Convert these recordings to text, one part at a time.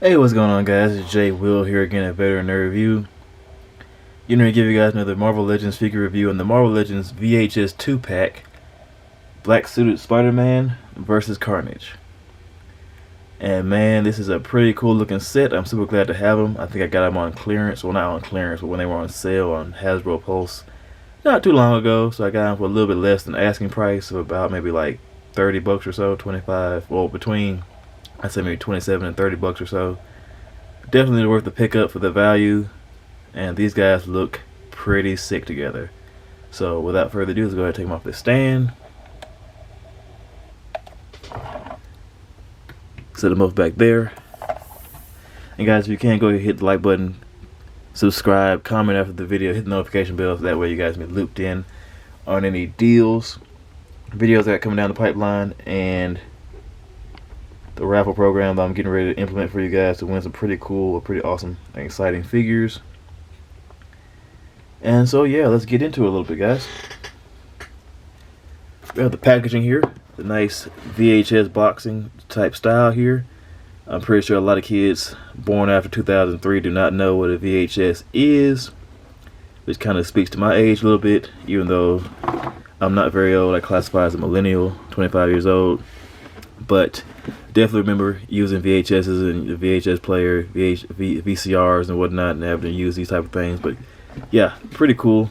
Hey, what's going on, guys? It's Jay Will here again at Veteran Nerd Review. You're going to give you guys another Marvel Legends figure review on the Marvel Legends VHS 2-pack Black Suited Spider-Man versus Carnage. And man, this is a pretty cool looking set. I'm super glad to have them. I think I got them on clearance. Well, not on clearance, but when they were on sale on Hasbro Pulse not too long ago. So I got them for a little bit less than asking price of about maybe like 30 bucks or so, 25. Well, between I'd say maybe 27 and 30 bucks or so. Definitely worth the pickup for the value, and these guys look pretty sick together. So without further ado, let's go ahead and take them off the stand. Set them both back there. And guys, if you can, go ahead and hit the like button, subscribe, comment after the video, hit the notification bell so that way you guys be looped in on any deals, videos that are coming down the pipeline, and the raffle program that I'm getting ready to implement for you guys to win some pretty cool, pretty awesome, and exciting figures. And so yeah, let's get into it a little bit, guys. We have the packaging here, the nice VHS boxing type style here. I'm pretty sure a lot of kids born after 2003 do not know what a VHS is, which kind of speaks to my age a little bit, even though I'm not very old. I classify as a millennial, 25 years old. But definitely remember using VHSs and the VHS player, VCRs and whatnot, and having to use these type of things. But yeah, pretty cool.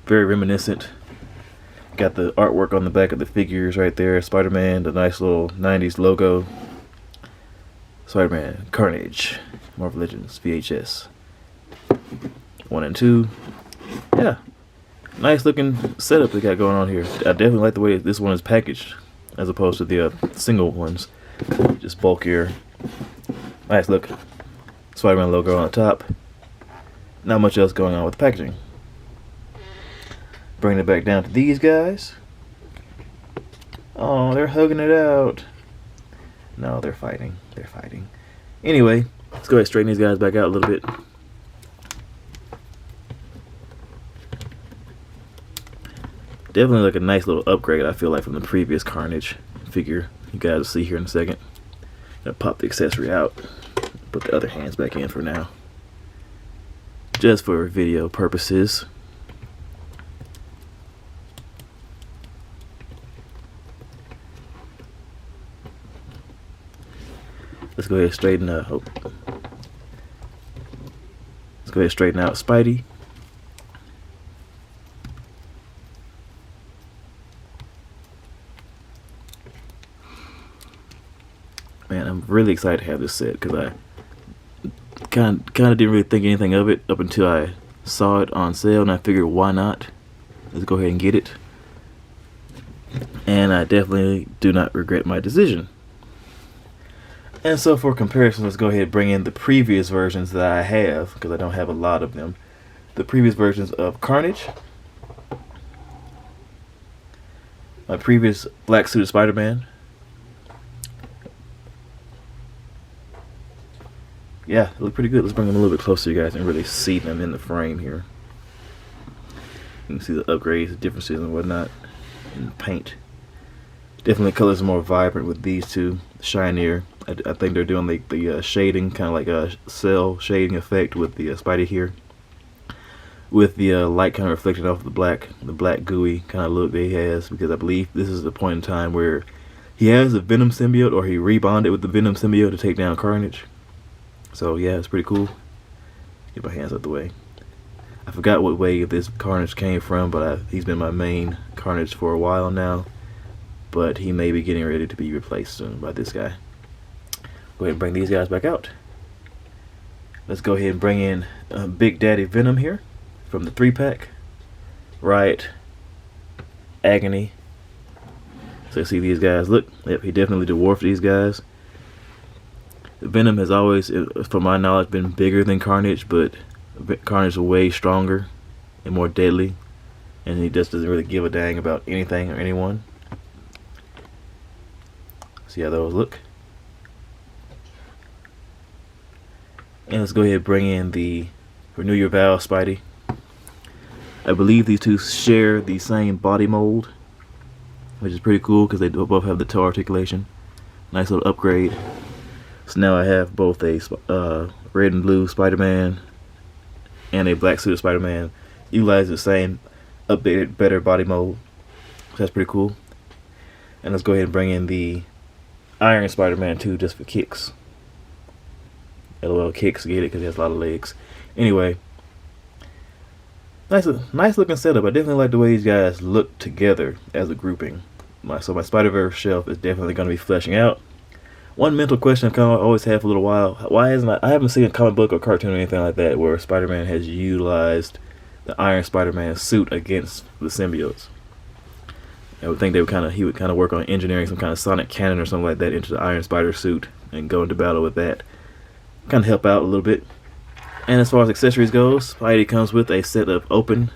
Very reminiscent. Got the artwork on the back of the figures right there. Spider-Man, the nice little 90s logo. Spider-Man, Carnage, Marvel Legends, VHS 1 and 2. Yeah, nice looking setup they got going on here. I definitely like the way this one is packaged, as opposed to the single ones, just bulkier. Nice look. Spider-Man logo on the top. Not much else going on with the packaging. Bringing it back down to these guys. Oh, they're hugging it out. No, they're fighting. They're fighting. Anyway, let's go ahead and straighten these guys back out a little bit. Definitely like a nice little upgrade, I feel like, from the previous Carnage figure. You guys will see here in a second. Gonna pop the accessory out. Put the other hands back in for now, just for video purposes. Let's go ahead and straighten up. Let's go ahead and straighten out Spidey. Man, I'm really excited to have this set because I kind of didn't really think anything of it up until I saw it on sale, and I figured, why not? Let's go ahead and get it. And I definitely do not regret my decision. And so for comparison, let's go ahead and bring in the previous versions that I have, because I don't have a lot of them. The previous versions of Carnage, my previous Black Suited Spider-Man. Yeah, they look pretty good. Let's bring them a little bit closer, you guys, and really see them in the frame here. You can see the upgrades, the differences and whatnot in the paint. Definitely colors are more vibrant with these two, shinier. I think they're doing the shading, kind of like a cell shading effect with the Spidey here, with the light kind of reflecting off the black gooey kind of look that he has, because I believe this is the point in time where he has the Venom symbiote, or he rebonded with the Venom symbiote to take down Carnage. So yeah, it's pretty cool. Get my hands out the way. I forgot what wave this Carnage came from, but he's been my main Carnage for a while now. But he may be getting ready to be replaced soon by this guy. Go ahead and bring these guys back out. Let's go ahead and bring in Big Daddy Venom here from the 3-pack. Riot, Agony. So see these guys. Look, yep, he definitely dwarfed these guys. Venom has always, from my knowledge, been bigger than Carnage, but Carnage is way stronger and more deadly, and he just doesn't really give a dang about anything or anyone. See how those look. And let's go ahead and bring in the Renew Your Vows Spidey. I believe these two share the same body mold, which is pretty cool because they both have the toe articulation. Nice little upgrade. So now I have both a red and blue Spider-Man and a black suited Spider-Man, utilizing the same updated, better body mold. So that's pretty cool. And let's go ahead and bring in the Iron Spider-Man too, just for kicks. LOL kicks, get it, because he has a lot of legs. Anyway, nice looking setup. I definitely like the way these guys look together as a grouping. So my Spider-Verse shelf is definitely going to be fleshing out. One mental question I've kind of always had for a little while: why isn't I haven't seen a comic book or cartoon or anything like that where Spider-Man has utilized the Iron Spider-Man suit against the symbiotes. I would think he would kind of work on engineering some kind of sonic cannon or something like that into the Iron Spider suit and go into battle with that. Kind of help out a little bit. And as far as accessories goes, Spidey comes with a set of open,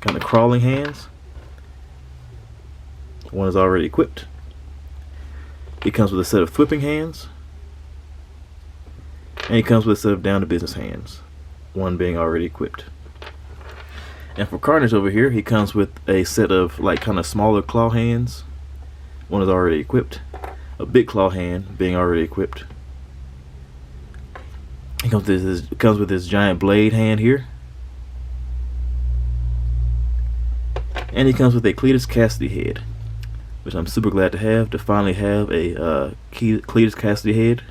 kind of crawling hands. One is already equipped. He comes with a set of flipping hands. And he comes with a set of down to business hands. One being already equipped. And for Carnage over here, he comes with a set of like kind of smaller claw hands. One is already equipped. A big claw hand being already equipped. He comes with this giant blade hand here. And he comes with a Cletus Cassidy head, which I'm super glad to finally have a Cletus Cassidy head.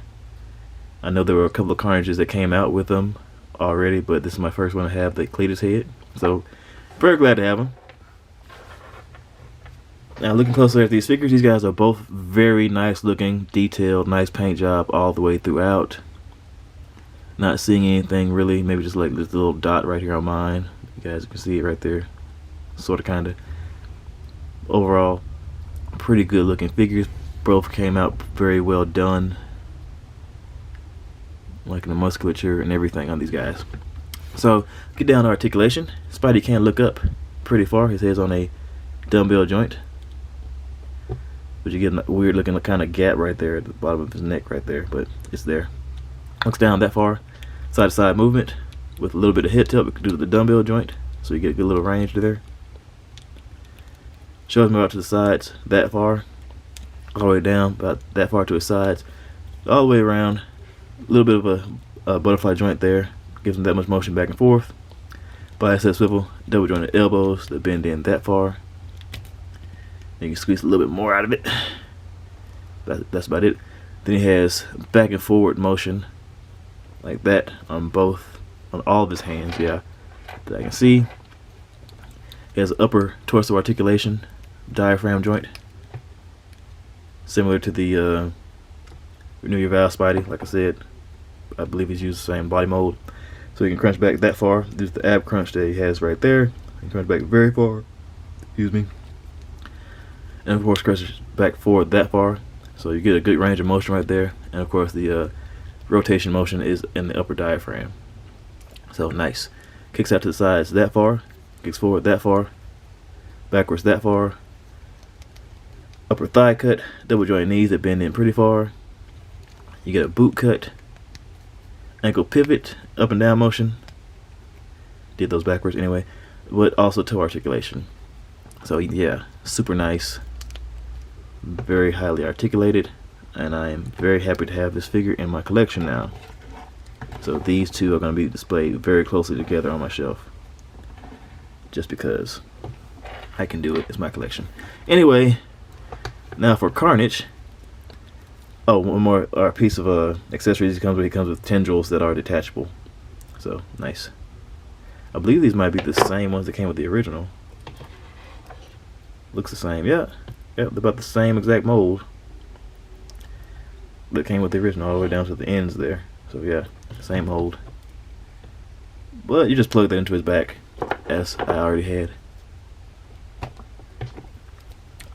I know there were a couple of Carnages that came out with them already, but this is my first one to have the Cletus head. So, very glad to have them. Now, looking closer at these figures, these guys are both very nice looking, detailed, nice paint job all the way throughout. Not seeing anything really, maybe just like this little dot right here on mine. You guys can see it right there. Sort of, kind of. Overall, pretty good looking figures. Both came out very well done. Liking the musculature and everything on these guys. So, get down to articulation. Spidey can look up pretty far. His head's on a dumbbell joint. But you get a weird looking kind of gap right there at the bottom of his neck right there. But it's there. Looks down that far. Side to side movement with a little bit of head tilt due to the dumbbell joint. So you get a good little range to there. Shows me out to the sides that far. All the way down about that far to his sides. All the way around. A little bit of a butterfly joint there. Gives him that much motion back and forth. Bicep swivel. Double jointed elbows that bend in that far. You can squeeze a little bit more out of it. That's about it. Then he has back and forward motion like that on all of his hands, yeah, that I can see. He has upper torso articulation, diaphragm joint, similar to the Renew Your Vow Spidey. Like I said, I believe he's used the same body mold, so he can crunch back that far. There's the ab crunch that he has right there. He can crunch back very far. Excuse me. And of course, crunch back forward that far. So you get a good range of motion right there. And of course the rotation motion is in the upper diaphragm. So nice. Kicks out to the sides that far. Kicks forward that far. Backwards that far. Upper thigh cut. Double joint knees that bend in pretty far. You get a boot cut. Ankle pivot. Up and down motion. Did those backwards anyway. But also toe articulation. So yeah, super nice. Very highly articulated, and I am very happy to have this figure in my collection now. So these two are going to be displayed very closely together on my shelf, just because I can do it. It's my collection. Anyway, now for Carnage. Oh, one more piece of accessories he comes with tendrils that are detachable. So nice. I believe these might be the same ones that came with the original. Looks the same, yeah. Yep, they're about the same exact mold that came with the original, all the way down to the ends there. So yeah, same mold. But you just plug that into his back, as I already had.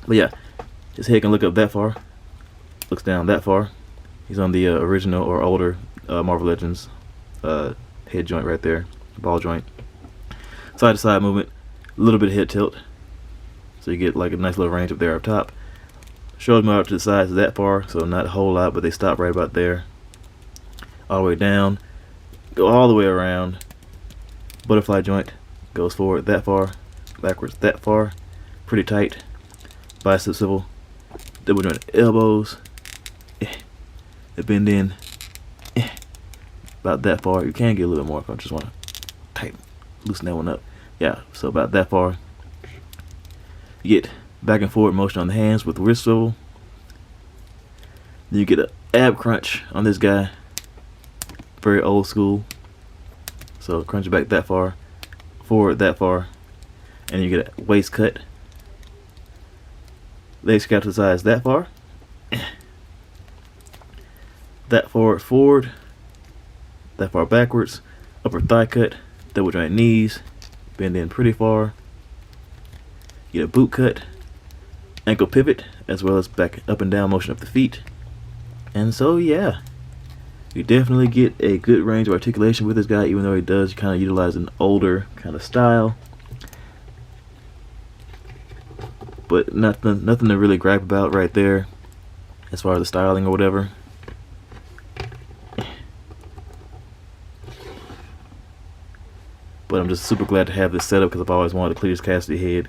But yeah, his head can look up that far, looks down that far. He's on the original or older Marvel Legends head joint right there, ball joint. Side to side movement, a little bit of head tilt. So you get like a nice little range up there up top. Shoulders move out to the sides that far, so not a whole lot, but they stop right about there. All the way down, go all the way around. Butterfly joint goes forward that far, backwards that far, pretty tight. Bicep swivel, double jointed elbows. They bend in about that far. You can get a little bit more if I just want to loosen that one up. Yeah, so about that far. You get back and forward motion on the hands with the wrist swivel. Then you get an ab crunch on this guy. Very old school. So crunch it back that far, forward that far, and you get a waist cut. Leg scalp to the sides that far. That forward, that far backwards. Upper thigh cut, double joint knees, bend in pretty far. You get a boot cut, ankle pivot, as well as back up and down motion of the feet. And so yeah, you definitely get a good range of articulation with this guy, even though he does kind of utilize an older kind of style. But nothing to really gripe about right there as far as the styling or whatever. But I'm just super glad to have this setup because I've always wanted a Cletus Cassidy head.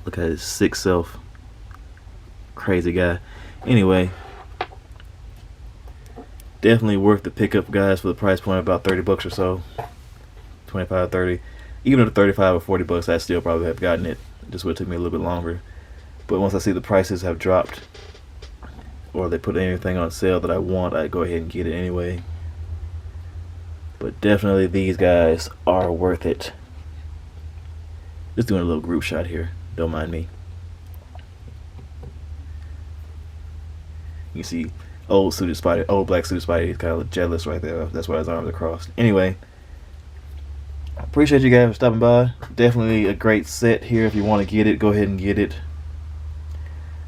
Look at his sick self. Crazy guy. Anyway, definitely worth the pickup, guys, for the price point of about 30 bucks or so. 25, 30. Even at 35 or 40 bucks, I still probably have gotten it. It just would have took me a little bit longer. But once I see the prices have dropped, or they put anything on sale that I want, I go ahead and get it anyway. But definitely these guys are worth it. Just doing a little group shot here. Don't mind me. You can see old black suited Spidey. He's kind of jealous right there. That's why his arms are crossed. Anyway, I appreciate you guys for stopping by. Definitely a great set here. If you want to get it, go ahead and get it.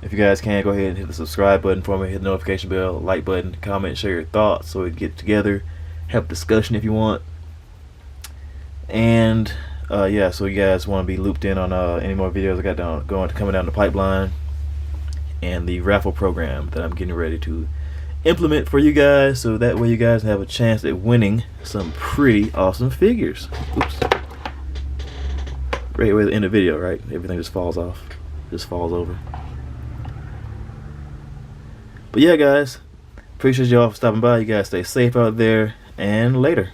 If you guys can, go ahead and hit the subscribe button for me. Hit the notification bell, like button, comment, share your thoughts so we can get together. Have discussion if you want. And yeah, so you guys want to be looped in on any more videos I got coming down the pipeline, and the raffle program that I'm getting ready to implement for you guys, so that way you guys have a chance at winning some pretty awesome figures. Oops. Great way to end the video, right? Everything just falls off, just falls over. But yeah, guys, appreciate y'all for stopping by. You guys stay safe out there, and later.